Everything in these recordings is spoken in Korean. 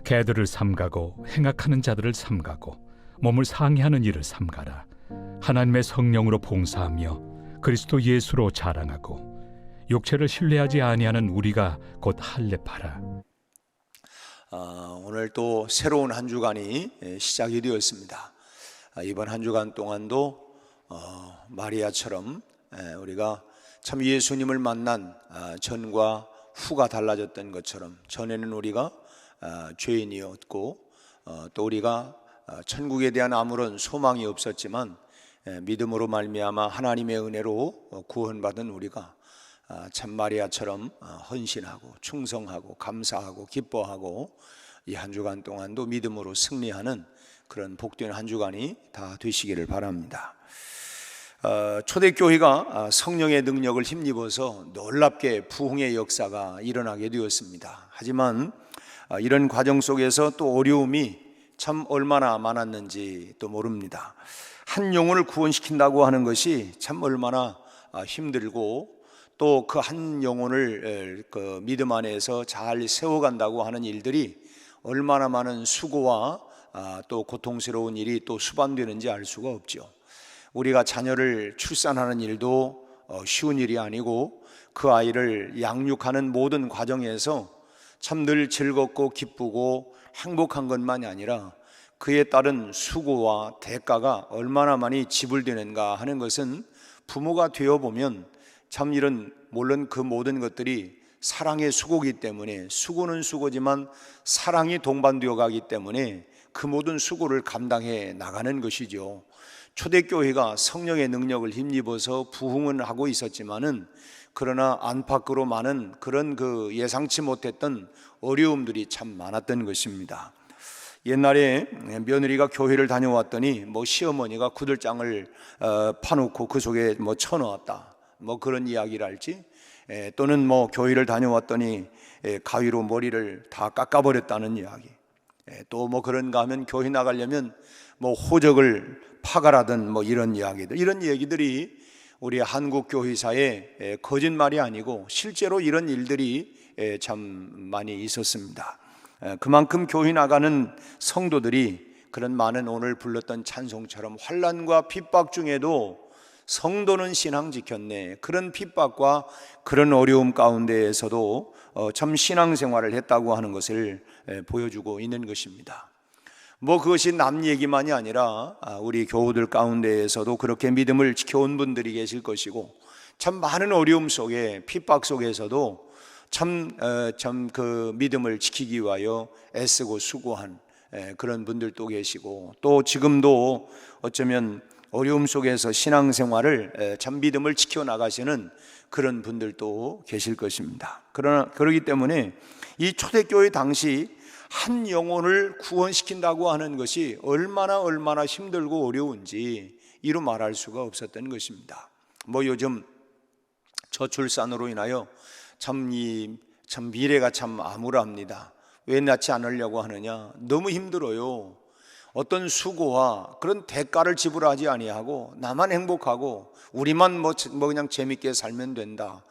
개들을 삼가고 행악하는 자들을 삼가고 몸을 상해하는 일을 삼가라. 하나님의 성령으로 봉사하며 그리스도 예수로 자랑하고 육체를 신뢰하지 아니하는 우리가 곧 할례파라. 오늘 또 새로운 한 주간이 시작이 되었습니다. 이번 한 주간 동안도 마리아처럼 우리가 참 예수님을 만난 전과 후가 달라졌던 것처럼, 전에는 우리가 죄인이었고 또 우리가 천국에 대한 아무런 소망이 없었지만 믿음으로 말미암아 하나님의 은혜로 구원받은 우리가 참 마리아처럼 헌신하고 충성하고 감사하고 기뻐하고 이 한 주간 동안도 믿음으로 승리하는 그런 복된 한 주간이 다 되시기를 바랍니다. 초대교회가 성령의 능력을 힘입어서 놀랍게 부흥의 역사가 일어나게 되었습니다. 하지만 이런 과정 속에서 또 어려움이 참 얼마나 많았는지 또 모릅니다. 한 영혼을 구원시킨다고 하는 것이 참 얼마나 힘들고, 또 그 한 영혼을 그 믿음 안에서 잘 세워간다고 하는 일들이 얼마나 많은 수고와 또 고통스러운 일이 또 수반되는지 알 수가 없죠. 우리가 자녀를 출산하는 일도 쉬운 일이 아니고, 그 아이를 양육하는 모든 과정에서 참 늘 즐겁고 기쁘고 행복한 것만이 아니라 그에 따른 수고와 대가가 얼마나 많이 지불되는가 하는 것은 부모가 되어보면 참 이런, 물론 그 모든 것들이 사랑의 수고이기 때문에, 수고는 수고지만 사랑이 동반되어 가기 때문에 그 모든 수고를 감당해 나가는 것이죠. 초대교회가 성령의 능력을 힘입어서 부흥은 하고 있었지만은, 그러나 안팎으로 많은 그런 그 예상치 못했던 어려움들이 참 많았던 것입니다. 옛날에 며느리가 교회를 다녀왔더니 시어머니가 구들장을 파놓고 그 속에 쳐놓았다, 그런 이야기를 할지, 또는 교회를 다녀왔더니 가위로 머리를 다 깎아버렸다는 이야기, 또 그런가 하면 교회 나가려면 호적을 파가라든 이런 이야기들, 이런 얘기들이 우리 한국 교회사에 거짓말이 아니고 실제로 이런 일들이 참 많이 있었습니다. 그만큼 교회 나가는 성도들이 그런 많은 오늘 불렀던 찬송처럼 환난과 핍박 중에도 성도는 신앙 지켰네, 그런 핍박과 그런 어려움 가운데에서도 참 신앙생활을 했다고 하는 것을 보여주고 있는 것입니다. 그것이 남 얘기만이 아니라 우리 교우들 가운데에서도 그렇게 믿음을 지켜온 분들이 계실 것이고, 참 많은 어려움 속에, 핍박 속에서도 참 그 믿음을 지키기 위하여 애쓰고 수고한 그런 분들도 계시고, 또 지금도 어쩌면 어려움 속에서 신앙생활을 참 믿음을 지켜나가시는 그런 분들도 계실 것입니다. 그러기 때문에 이 초대교회 당시 한 영혼을 구원시킨다고 하는 것이 얼마나 힘들고 어려운지 이루 말할 수가 없었던 것입니다. 요즘 저출산으로 인하여 참 미래가 참 암울합니다. 왜 낳지 않으려고 하느냐? 너무 힘들어요. 어떤 수고와 그런 대가를 지불하지 아니하고 나만 행복하고 우리만 그냥 재밌게 살면 된다.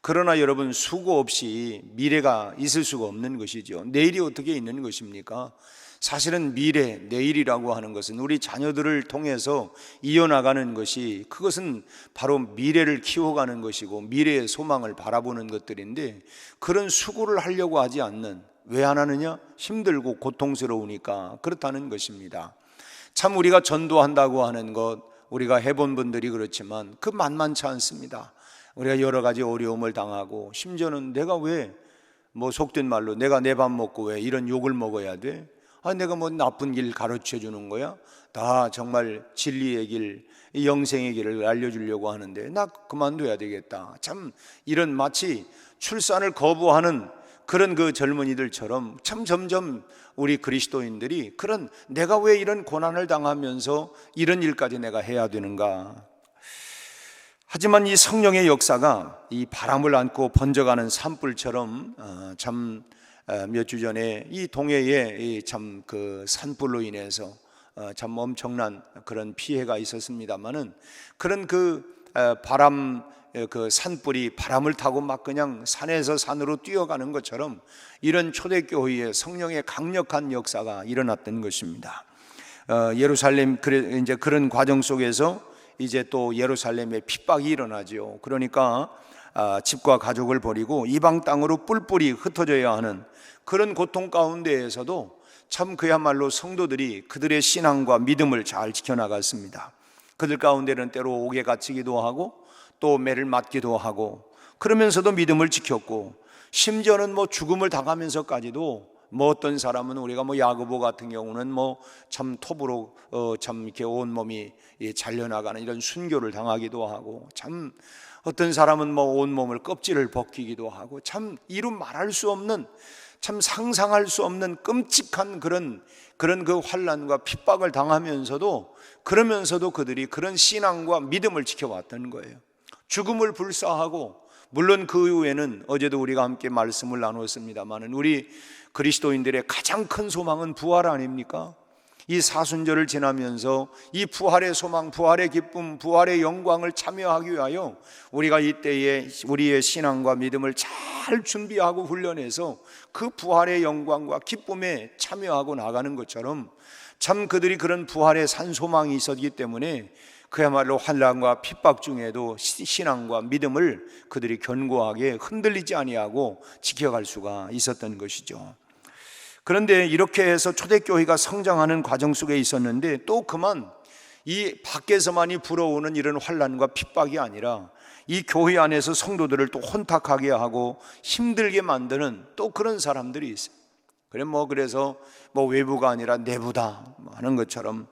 그러나 여러분, 수고 없이 미래가 있을 수가 없는 것이죠. 내일이 어떻게 있는 것입니까? 사실은 미래, 내일이라고 하는 것은 우리 자녀들을 통해서 이어나가는 것이, 그것은 바로 미래를 키워가는 것이고 미래의 소망을 바라보는 것들인데, 그런 수고를 하려고 하지 않는, 왜 안 하느냐? 힘들고 고통스러우니까 그렇다는 것입니다. 참 우리가 전도한다고 하는 것, 우리가 해본 분들이 그렇지만 그 만만치 않습니다. 우리가 여러 가지 어려움을 당하고, 심지어는 내가 왜 속된 말로 내가 내 밥 먹고 왜 이런 욕을 먹어야 돼? 내가 나쁜 길 가르쳐 주는 거야? 다 정말 진리의 길, 영생의 길을 알려주려고 하는데 나 그만둬야 되겠다. 참 이런 마치 출산을 거부하는 그런 그 젊은이들처럼 참 점점 우리 그리스도인들이 그런, 내가 왜 이런 고난을 당하면서 이런 일까지 내가 해야 되는가? 하지만 이 성령의 역사가 이 바람을 안고 번져가는 산불처럼 참 몇 주 전에 이 동해에 참 그 산불로 인해서 참 엄청난 그런 피해가 있었습니다만은, 그런 그 바람 그 산불이 바람을 타고 막 그냥 산에서 산으로 뛰어가는 것처럼 이런 초대교회의 성령의 강력한 역사가 일어났던 것입니다. 예루살렘 이제 그런 과정 속에서 이제 또 예루살렘에 핍박이 일어나죠. 그러니까 집과 가족을 버리고 이방 땅으로 뿔뿔이 흩어져야 하는 그런 고통 가운데에서도 참 그야말로 성도들이 그들의 신앙과 믿음을 잘 지켜나갔습니다. 그들 가운데는 때로 옥에 갇히기도 하고 또 매를 맞기도 하고 그러면서도 믿음을 지켰고 심지어는 뭐 죽음을 당하면서까지도 뭐 어떤 사람은 우리가 뭐 야고보 같은 경우는 뭐 참 톱으로 참 이렇게 온 몸이 잘려나가는 이런 순교를 당하기도 하고 참 어떤 사람은 뭐 온 몸을 껍질을 벗기기도 하고 참 이루 말할 수 없는 참 상상할 수 없는 끔찍한 그런 그 환난과 핍박을 당하면서도 그러면서도 그들이 그런 신앙과 믿음을 지켜왔던 거예요. 죽음을 불사하고 물론 그 이후에는 어제도 우리가 함께 말씀을 나눴습니다마는 우리 그리스도인들의 가장 큰 소망은 부활 아닙니까? 이 사순절을 지나면서 이 부활의 소망, 부활의 기쁨, 부활의 영광을 참여하기 위하여 우리가 이때에 우리의 신앙과 믿음을 잘 준비하고 훈련해서 그 부활의 영광과 기쁨에 참여하고 나가는 것처럼 참 그들이 그런 부활의 산소망이 있었기 때문에 그야말로 환난과 핍박 중에도 신앙과 믿음을 그들이 견고하게 흔들리지 아니하고 지켜갈 수가 있었던 것이죠. 그런데 이렇게 해서 초대교회가 성장하는 과정 속에 있었는데 또 그만 이 밖에서만이 불어오는 이런 환난과 핍박이 아니라 이 교회 안에서 성도들을 또 혼탁하게 하고 힘들게 만드는 또 그런 사람들이 있어요. 그래서 외부가 아니라 내부다 하는 것처럼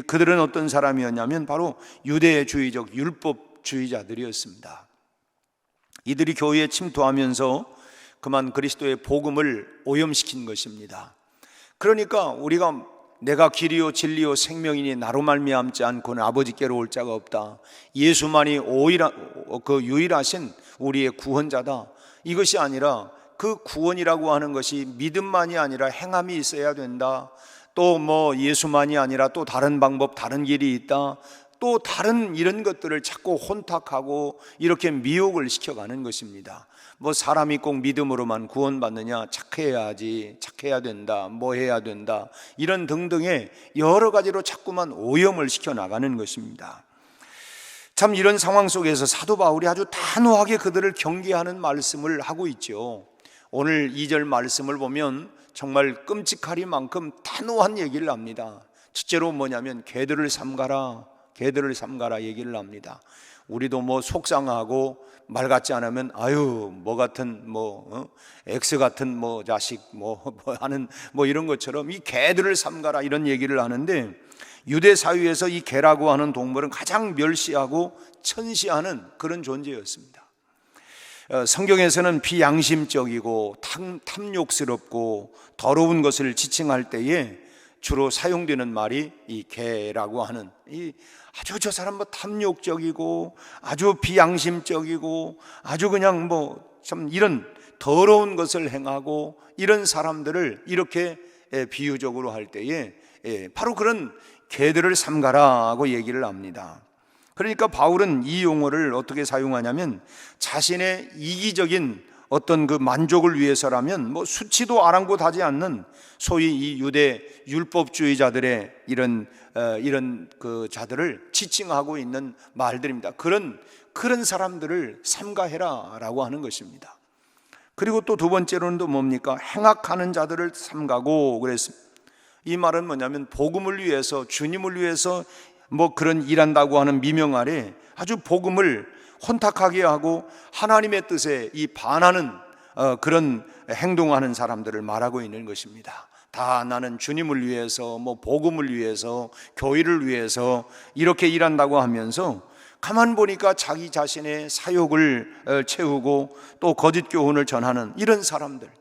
그들은 어떤 사람이었냐면 바로 유대주의적 율법주의자들이었습니다. 이들이 교회에 침투하면서 그만 그리스도의 복음을 오염시킨 것입니다. 그러니까 우리가 내가 길이요 진리요 생명이니 나로 말미암지 않고는 아버지께로 올 자가 없다. 예수만이 유일하신 우리의 구원자다. 이것이 아니라 그 구원이라고 하는 것이 믿음만이 아니라 행함이 있어야 된다. 또 예수만이 아니라 또 다른 방법, 다른 길이 있다. 또 다른 이런 것들을 자꾸 혼탁하고 이렇게 미혹을 시켜가는 것입니다. 사람이 꼭 믿음으로만 구원받느냐, 착해야지, 착해야 된다, 해야 된다, 이런 등등의 여러 가지로 자꾸만 오염을 시켜나가는 것입니다. 참 이런 상황 속에서 사도 바울이 아주 단호하게 그들을 경계하는 말씀을 하고 있죠. 오늘 2절 말씀을 보면 정말 끔찍하리만큼 단호한 얘기를 합니다. 첫째로 뭐냐면 개들을 삼가라, 개들을 삼가라 얘기를 합니다. 우리도 속상하고 말 같지 않으면 X 같은 자식 하는 이런 것처럼 이 개들을 삼가라 이런 얘기를 하는데 유대 사회에서 이 개라고 하는 동물은 가장 멸시하고 천시하는 그런 존재였습니다. 성경에서는 비양심적이고 탐욕스럽고 더러운 것을 지칭할 때에 주로 사용되는 말이 이 개라고 하는 아주 저 사람 탐욕적이고 아주 비양심적이고 아주 그냥 참 이런 더러운 것을 행하고 이런 사람들을 이렇게 비유적으로 할 때에 바로 그런 개들을 삼가라고 얘기를 합니다. 그러니까 바울은 이 용어를 어떻게 사용하냐면 자신의 이기적인 어떤 그 만족을 위해서라면 수치도 아랑곳하지 않는 소위 이 유대 율법주의자들의 이런 그 자들을 지칭하고 있는 말들입니다. 그런 사람들을 삼가해라라고 하는 것입니다. 그리고 또 두 번째로는 또 뭡니까? 행악하는 자들을 삼가고 그랬습니다. 이 말은 뭐냐면 복음을 위해서, 주님을 위해서 그런 일한다고 하는 미명 아래 아주 복음을 혼탁하게 하고 하나님의 뜻에 반하는 그런 행동하는 사람들을 말하고 있는 것입니다. 다 나는 주님을 위해서, 복음을 위해서, 교회를 위해서 이렇게 일한다고 하면서 가만 보니까 자기 자신의 사욕을 채우고 또 거짓 교훈을 전하는 이런 사람들,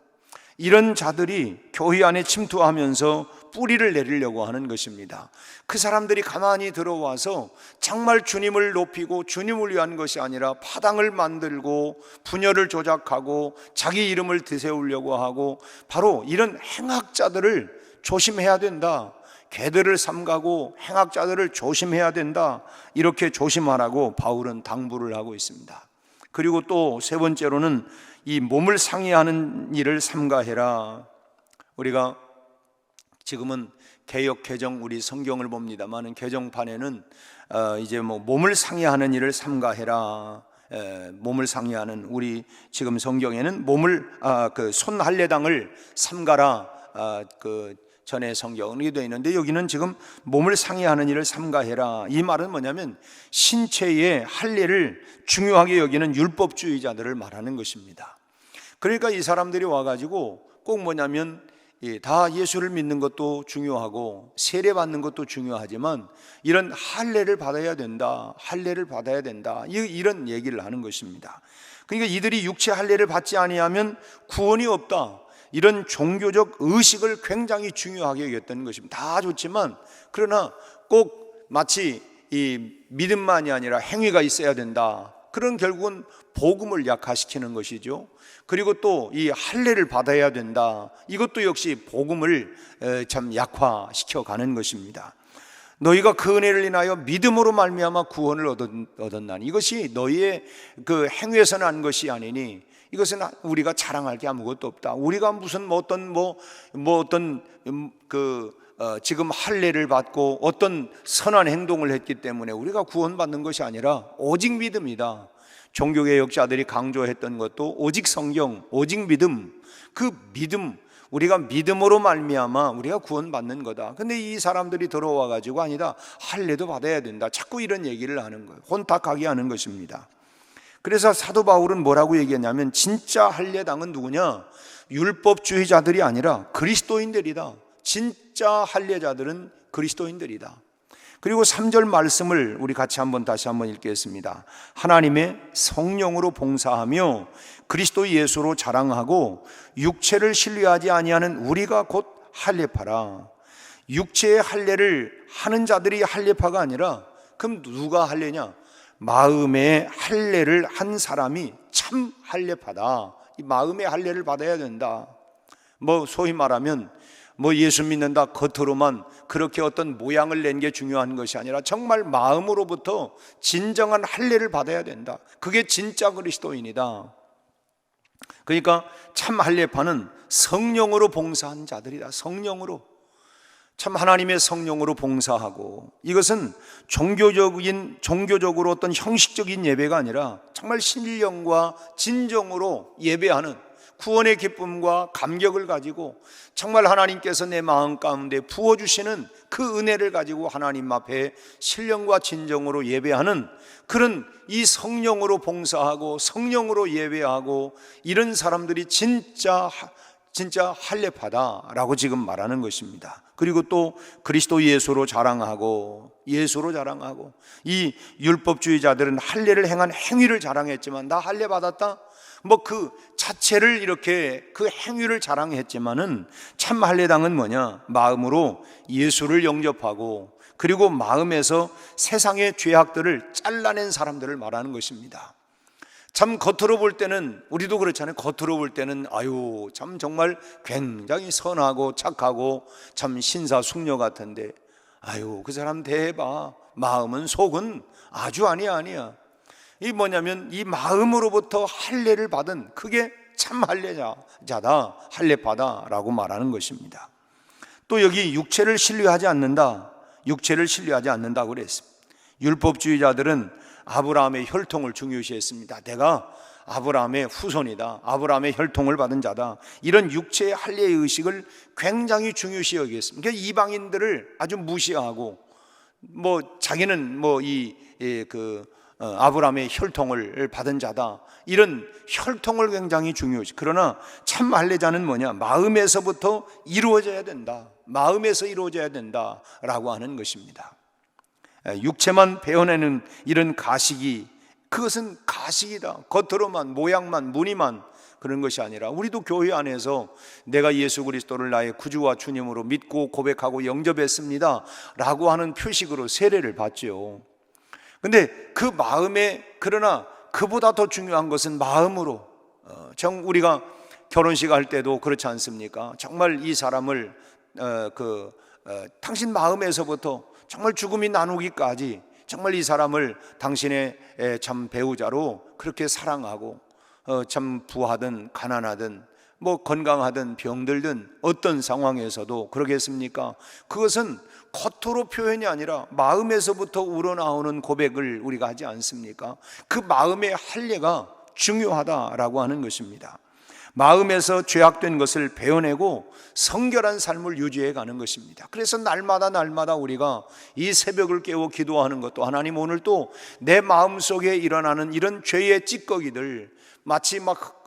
이런 자들이 교회 안에 침투하면서 뿌리를 내리려고 하는 것입니다. 그 사람들이 가만히 들어와서 정말 주님을 높이고 주님을 위한 것이 아니라 파당을 만들고 분열을 조작하고 자기 이름을 드세우려고 하고 바로 이런 행악자들을 조심해야 된다. 개들을 삼가고 행악자들을 조심해야 된다. 이렇게 조심하라고 바울은 당부를 하고 있습니다. 그리고 또 세 번째로는 이 몸을 상해하는 일을 삼가해라. 우리가 지금은 개역 개정 우리 성경을 봅니다만 개정판에는 이제 뭐 몸을 상해하는 일을 삼가해라. 몸을 상해하는 우리 지금 성경에는 몸을 그 손할례당을 삼가라. 그 전에 성경이 되어 있는데 여기는 지금 몸을 상해하는 일을 삼가해라. 이 말은 뭐냐면 신체의 할례를 중요하게 여기는 율법주의자들을 말하는 것입니다. 그러니까 이 사람들이 와가지고 꼭 뭐냐면 다 예수를 믿는 것도 중요하고 세례 받는 것도 중요하지만 이런 할례를 받아야 된다, 할례를 받아야 된다, 이런 얘기를 하는 것입니다. 그러니까 이들이 육체 할례를 받지 아니하면 구원이 없다, 이런 종교적 의식을 굉장히 중요하게 여겼던 것입니다. 다 좋지만 그러나 꼭 마치 이 믿음만이 아니라 행위가 있어야 된다, 그런 결국은 복음을 약화시키는 것이죠. 그리고 또 이 할례를 받아야 된다, 이것도 역시 복음을 참 약화시켜 가는 것입니다. 너희가 그 은혜를 인하여 믿음으로 말미암아 구원을 얻었나니 이것이 너희의 그 행위에서 난 것이 아니니 이것은 우리가 자랑할 게 아무것도 없다. 우리가 무슨 지금 할례를 받고 어떤 선한 행동을 했기 때문에 우리가 구원받는 것이 아니라 오직 믿음이다. 종교개혁자들이 강조했던 것도 오직 성경, 오직 믿음, 그 믿음, 우리가 믿음으로 말미암아 우리가 구원받는 거다. 근데 이 사람들이 들어와 가지고 아니다, 할례도 받아야 된다, 자꾸 이런 얘기를 하는 거예요. 혼탁하게 하는 것입니다. 그래서 사도 바울은 뭐라고 얘기했냐면 진짜 할례당은 누구냐? 율법주의자들이 아니라 그리스도인들이다. 진짜 할례자들은 그리스도인들이다. 그리고 3절 말씀을 우리 같이 다시 한번 읽겠습니다. 하나님의 성령으로 봉사하며 그리스도 예수로 자랑하고 육체를 신뢰하지 아니하는 우리가 곧 할례파라. 육체의 할례를 하는 자들이 할례파가 아니라 그럼 누가 할례냐? 마음의 할례를 한 사람이 참 할례파다. 이 마음의 할례를 받아야 된다. 소위 말하면 예수 믿는다 겉으로만 그렇게 어떤 모양을 낸 게 중요한 것이 아니라 정말 마음으로부터 진정한 할례를 받아야 된다. 그게 진짜 그리스도인이다. 그러니까 참 할례파는 성령으로 봉사한 자들이다. 성령으로, 참 하나님의 성령으로 봉사하고, 이것은 종교적으로 어떤 형식적인 예배가 아니라 정말 신령과 진정으로 예배하는, 구원의 기쁨과 감격을 가지고 정말 하나님께서 내 마음 가운데 부어주시는 그 은혜를 가지고 하나님 앞에 신령과 진정으로 예배하는 그런 이 성령으로 봉사하고 성령으로 예배하고 이런 사람들이 진짜 할례파다라고 지금 말하는 것입니다. 그리고 또 그리스도 예수로 자랑하고 이 율법주의자들은 할례를 행한 행위를 자랑했지만 나 할례 받았다? 그 자체를 이렇게 그 행위를 자랑했지만은 참 할례당은 뭐냐? 마음으로 예수를 영접하고 그리고 마음에서 세상의 죄악들을 잘라낸 사람들을 말하는 것입니다. 참 겉으로 볼 때는 우리도 그렇잖아요. 겉으로 볼 때는 참 정말 굉장히 선하고 착하고 참 신사숙녀 같은데 그 사람 대봐, 마음은 속은 아주 아니야. 이 뭐냐면 이 마음으로부터 할례를 받은 그게 참 할례자다, 할례파다라고 말하는 것입니다. 또 여기 육체를 신뢰하지 않는다고 그랬습니다. 율법주의자들은 아브라함의 혈통을 중요시했습니다. 내가 아브라함의 후손이다, 아브라함의 혈통을 받은 자다, 이런 육체의 할례의 의식을 굉장히 중요시 여기겠습니다. 그러니까 이방인들을 아주 무시하고 자기는 아브라함의 혈통을 받은 자다, 이런 혈통을 굉장히 중요시. 그러나 참 할례자는 뭐냐? 마음에서부터 이루어져야 된다, 마음에서 이루어져야 된다라고 하는 것입니다. 육체만 베어내는 이런 가식이, 그것은 가식이다. 겉으로만, 모양만, 무늬만 그런 것이 아니라 우리도 교회 안에서 내가 예수 그리스도를 나의 구주와 주님으로 믿고 고백하고 영접했습니다 라고 하는 표식으로 세례를 받죠. 근데 그 마음에, 그러나 그보다 더 중요한 것은 마음으로, 우리가 결혼식 할 때도 그렇지 않습니까? 정말 이 사람을 당신 마음에서부터 정말 죽음이 나누기까지 정말 이 사람을 당신의 참 배우자로 그렇게 사랑하고 참 부하든 가난하든 뭐 건강하든 병들든 어떤 상황에서도 그러겠습니까? 그것은 겉으로 표현이 아니라 마음에서부터 우러나오는 고백을 우리가 하지 않습니까? 그 마음의 할례가 중요하다라고 하는 것입니다. 마음에서 죄악된 것을 베어내고 성결한 삶을 유지해 가는 것입니다. 그래서 날마다 우리가 이 새벽을 깨워 기도하는 것도, 하나님 오늘 또 내 마음속에 일어나는 이런 죄의 찌꺼기들, 마치 막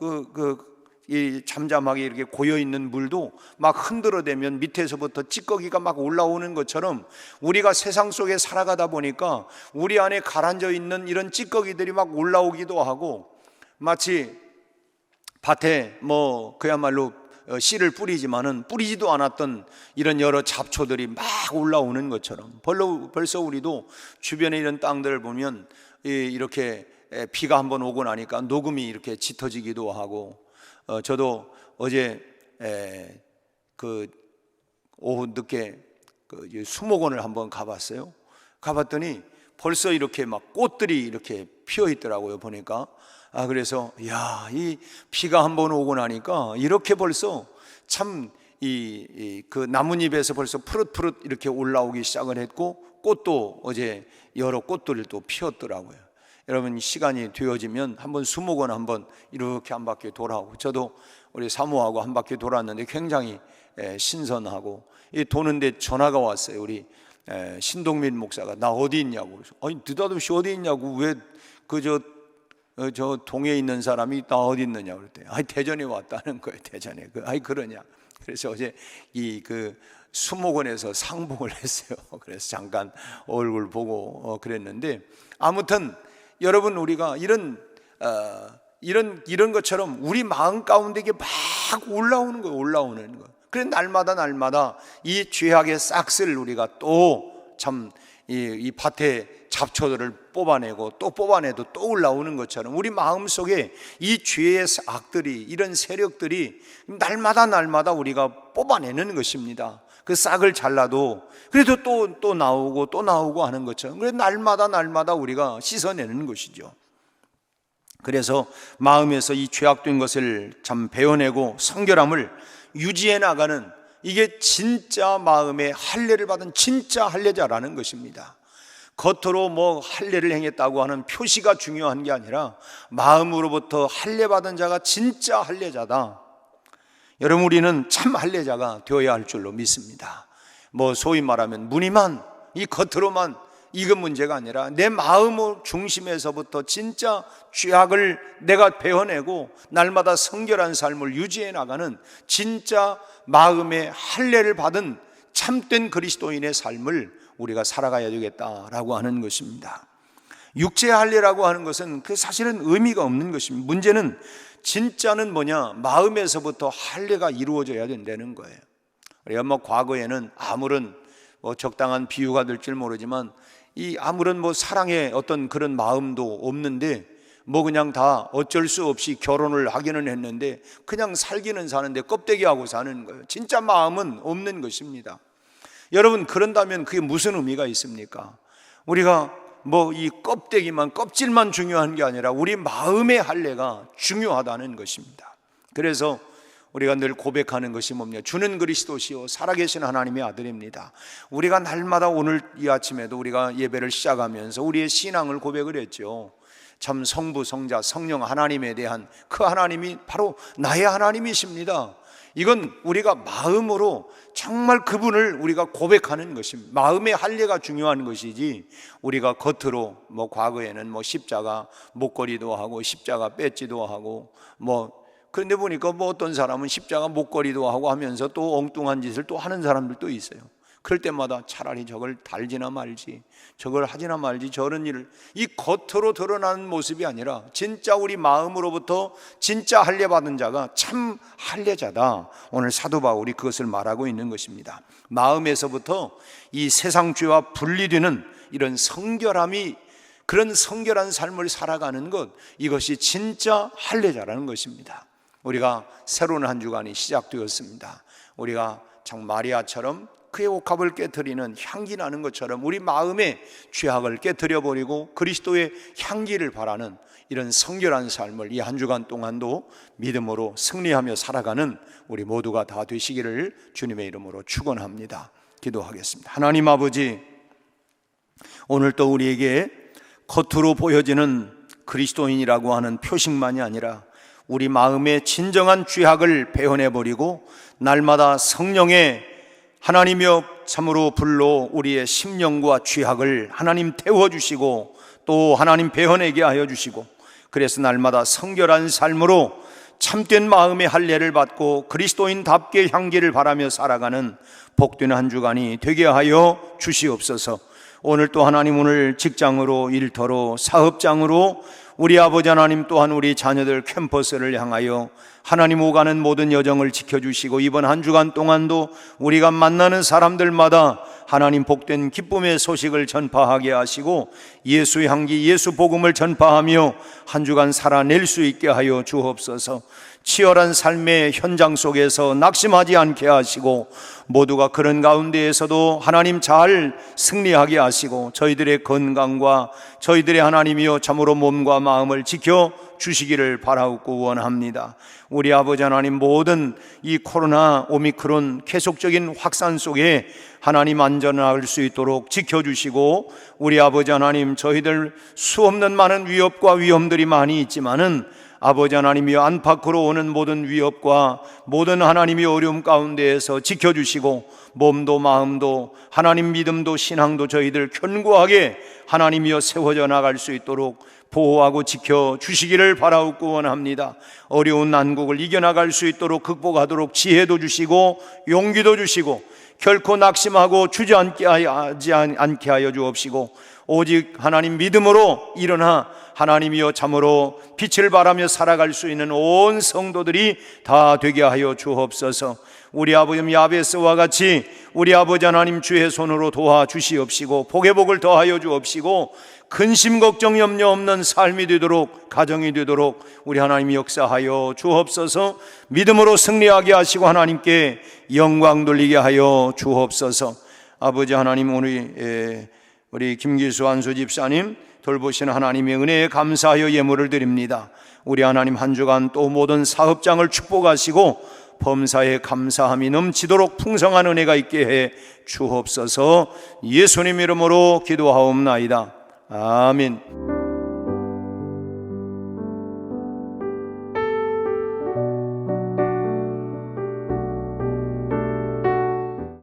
이 잠잠하게 이렇게 고여있는 물도 막 흔들어대면 밑에서부터 찌꺼기가 막 올라오는 것처럼 우리가 세상 속에 살아가다 보니까 우리 안에 가라앉아 있는 이런 찌꺼기들이 막 올라오기도 하고, 마치 밭에 뭐 그야말로 씨를 뿌리지만은 뿌리지도 않았던 이런 여러 잡초들이 막 올라오는 것처럼 벌써 우리도 주변에 이런 땅들을 보면 이렇게 비가 한번 오고 나니까 녹음이 이렇게 짙어지기도 하고, 저도 어제 그 오후 늦게 그 수목원을 한번 가봤어요. 가봤더니 벌써 이렇게 막 꽃들이 이렇게 피어 있더라고요. 보니까 그래서 야, 이 비가 한번 오고 나니까 이렇게 벌써 참 그 나뭇잎에서 벌써 푸릇푸릇 이렇게 올라오기 시작을 했고, 꽃도 어제 여러 꽃들을 또 피웠더라고요. 여러분 시간이 되어지면 한번 수목원 한번 이렇게 한 바퀴 돌아오고, 저도 우리 사모하고 한 바퀴 돌았는데 굉장히 신선하고, 이 도는데 전화가 왔어요. 우리 신동민 목사가 나 어디 있냐고. 그래서 아니 느닷없이 어디 있냐고, 왜 저 동해 있는 사람이 나 어디 있느냐 그랬더니 아니 대전에 왔다는 거예요. 대전에. 아니 그러냐. 그래서 어제 이 수목원에서 상봉을 했어요. 그래서 잠깐 얼굴 보고 그랬는데, 아무튼 여러분 우리가 이런 것처럼 우리 마음 가운데 이게 막 올라오는 거예요. 올라오는 거. 그래서 날마다 이 죄악의 싹스를 우리가 또 참 이 밭에 잡초들을 뽑아내고 또 뽑아내도 또 올라오는 것처럼 우리 마음속에 이 죄의 악들이, 이런 세력들이 날마다 우리가 뽑아내는 것입니다. 그 싹을 잘라도 그래도 또 나오고 하는 것처럼, 그래서 날마다 우리가 씻어내는 것이죠. 그래서 마음에서 이 죄악된 것을 참 베어내고 성결함을 유지해 나가는, 이게 진짜 마음의 할례를 받은 진짜 할례자라는 것입니다. 겉으로 뭐 할례를 행했다고 하는 표시가 중요한 게 아니라 마음으로부터 할례 받은 자가 진짜 할례자다. 여러분 우리는 참 할례자가 되어야 할 줄로 믿습니다. 뭐 소위 말하면 무늬만, 이 겉으로만, 이건 문제가 아니라 내 마음 중심에서부터 진짜 죄악을 내가 베어내고 날마다 성결한 삶을 유지해 나가는 진짜 마음의 할례를 받은 참된 그리스도인의 삶을 우리가 살아가야 되겠다라고 하는 것입니다. 육체의 할례라고 하는 것은 그 사실은 의미가 없는 것입니다. 문제는 진짜는 뭐냐? 마음에서부터 할례가 이루어져야 된다는 거예요. 우리가 뭐 과거에는 아무런 뭐 적당한 비유가 될지 모르지만 이 아무런 뭐 사랑의 어떤 그런 마음도 없는데 뭐 그냥 다 어쩔 수 없이 결혼을 하기는 했는데 그냥 살기는 사는데 껍데기하고 사는 거예요. 진짜 마음은 없는 것입니다. 여러분 그런다면 그게 무슨 의미가 있습니까? 우리가 뭐 이 껍질만 중요한 게 아니라 우리 마음의 할례가 중요하다는 것입니다. 그래서 우리가 늘 고백하는 것이 뭡니까? 주는 그리스도시요 살아계신 하나님의 아들입니다. 우리가 날마다 오늘 이 아침에도 우리가 예배를 시작하면서 우리의 신앙을 고백을 했죠. 참 성부, 성자, 성령 하나님에 대한 그 하나님이 바로 나의 하나님이십니다. 이건 우리가 마음으로 정말 그분을 우리가 고백하는 것입니다. 마음의 할례가 중요한 것이지 우리가 겉으로 뭐 과거에는 뭐 십자가 목걸이도 하고 십자가 배지도 하고 뭐 그런데 보니까 뭐 어떤 사람은 십자가 목걸이도 하고 하면서 또 엉뚱한 짓을 또 하는 사람들도 있어요. 그럴 때마다 차라리 저걸 달지나 말지, 저걸 하지나 말지, 저런 일을, 이 겉으로 드러나는 모습이 아니라 진짜 우리 마음으로부터 진짜 할례 받은 자가 참 할례자다. 오늘 사도 바울이 그것을 말하고 있는 것입니다. 마음에서부터 이 세상 죄와 분리되는 이런 성결함이, 그런 성결한 삶을 살아가는 것, 이것이 진짜 할례자라는 것입니다. 우리가 새로운 한 주간이 시작되었습니다. 우리가 참 마리아처럼 그의 옥합을 깨트리는 향기 나는 것처럼 우리 마음의 죄악을 깨트려버리고 그리스도의 향기를 바라는 이런 성결한 삶을 이 한 주간 동안도 믿음으로 승리하며 살아가는 우리 모두가 다 되시기를 주님의 이름으로 축원합니다. 기도하겠습니다. 하나님 아버지, 오늘 또 우리에게 겉으로 보여지는 그리스도인이라고 하는 표식만이 아니라 우리 마음의 진정한 죄악을 배워내버리고 날마다 성령의 하나님이여 참으로 불로 우리의 심령과 죄악을 하나님 태워주시고 또 하나님 배워내게 하여 주시고, 그래서 날마다 성결한 삶으로 참된 마음의 할례를 받고 그리스도인답게 향기를 바라며 살아가는 복된 한 주간이 되게 하여 주시옵소서. 오늘 또 하나님, 오늘 직장으로, 일터로, 사업장으로 우리 아버지 하나님, 또한 우리 자녀들 캠퍼스를 향하여 하나님 오가는 모든 여정을 지켜주시고, 이번 한 주간 동안도 우리가 만나는 사람들마다 하나님 복된 기쁨의 소식을 전파하게 하시고 예수의 향기, 예수 복음을 전파하며 한 주간 살아낼 수 있게 하여 주옵소서. 치열한 삶의 현장 속에서 낙심하지 않게 하시고 모두가 그런 가운데에서도 하나님 잘 승리하게 하시고 저희들의 건강과 저희들의 하나님이여 참으로 몸과 마음을 지켜 주시기를 바라옵고 원합니다. 우리 아버지 하나님, 모든 이 코로나 오미크론 계속적인 확산 속에 하나님 안전할 수 있도록 지켜주시고, 우리 아버지 하나님, 저희들 수없는 많은 위협과 위험들이 많이 있지만은 아버지 하나님이여 안팎으로 오는 모든 위협과 모든 하나님의 어려움 가운데에서 지켜주시고 몸도 마음도 하나님 믿음도 신앙도 저희들 견고하게 하나님이여 세워져 나갈 수 있도록 보호하고 지켜주시기를 바라옵고 원합니다. 어려운 난국을 이겨나갈 수 있도록 극복하도록 지혜도 주시고 용기도 주시고 결코 낙심하고 주저앉게 하지 않게 하여 주옵시고, 오직 하나님 믿음으로 일어나 하나님이여 참으로 빛을 발하며 살아갈 수 있는 온 성도들이 다 되게 하여 주옵소서. 우리 아버지 야베스와 같이 우리 아버지 하나님 주의 손으로 도와주시옵시고 복의 복을 더하여 주옵시고 근심 걱정 염려 없는 삶이 되도록, 가정이 되도록 우리 하나님이 역사하여 주옵소서. 믿음으로 승리하게 하시고 하나님께 영광 돌리게 하여 주옵소서. 아버지 하나님, 우리 김기수 안수 집사님 돌보시는 하나님의 은혜에 감사하여 예물을 드립니다. 우리 하나님 한 주간 또 모든 사업장을 축복하시고 범사에 감사함이 넘치도록 풍성한 은혜가 있게 해 주옵소서. 예수님 이름으로 기도하옵나이다. 아멘.